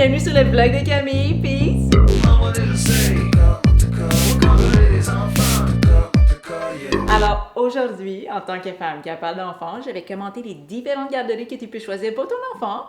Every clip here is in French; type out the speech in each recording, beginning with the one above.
bienvenue sur le vlog de Camille, peace! Alors aujourd'hui, en tant que femme qui a pas d'enfant, je vais commenter les différentes garderies que tu peux choisir pour ton enfant.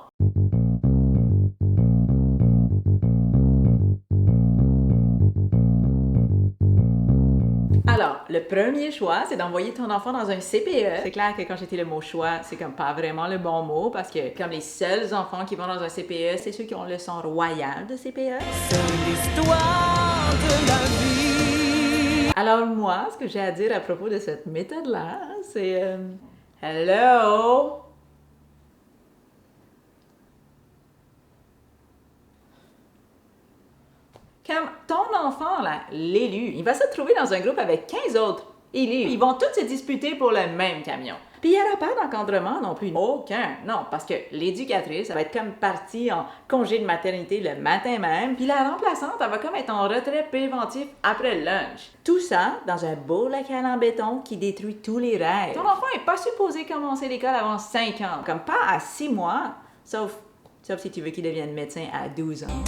Alors, le premier choix, c'est d'envoyer ton enfant dans un CPE. C'est clair que quand j'ai dit le mot choix, c'est comme pas vraiment le bon mot parce que comme les seuls enfants qui vont dans un CPE, c'est ceux qui ont le sang royal de CPE. C'est l'histoire de la vie. Alors moi, ce que j'ai à dire à propos de cette méthode-là, c'est hello! Comme ton enfant, là, l'élu, il va se trouver dans un groupe avec 15 autres élus. Ils vont tous se disputer pour le même camion. Puis il n'y aura pas d'encadrement non plus. Aucun. Non, parce que l'éducatrice, elle va être comme partie en congé de maternité le matin même. Puis la remplaçante, elle va comme être en retrait préventif après le lunch. Tout ça dans un beau local en béton qui détruit tous les rêves. Ton enfant n'est pas supposé commencer l'école avant 5 ans. Comme pas à 6 mois. Sauf si tu veux qu'il devienne médecin à 12 ans.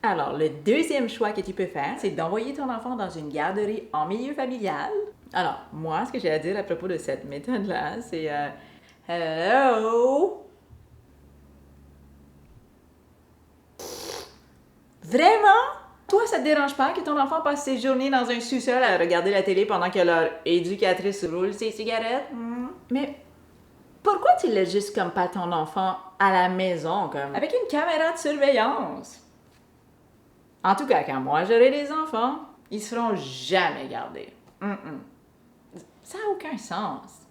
Alors, le deuxième choix que tu peux faire, c'est d'envoyer ton enfant dans une garderie en milieu familial. Alors, moi, ce que j'ai à dire à propos de cette méthode-là, c'est hello! Vraiment? Toi, ça te dérange pas que ton enfant passe ses journées dans un sous-sol à regarder la télé pendant que leur éducatrice roule ses cigarettes? Mais pourquoi tu laisses juste comme pas ton enfant à la maison, comme avec une caméra de surveillance? En tout cas, quand moi j'aurai des enfants, ils seront jamais gardés. Ça n'a aucun sens.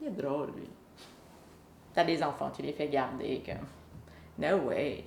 Il est drôle, lui. T'as des enfants, tu les fais garder comme... No way.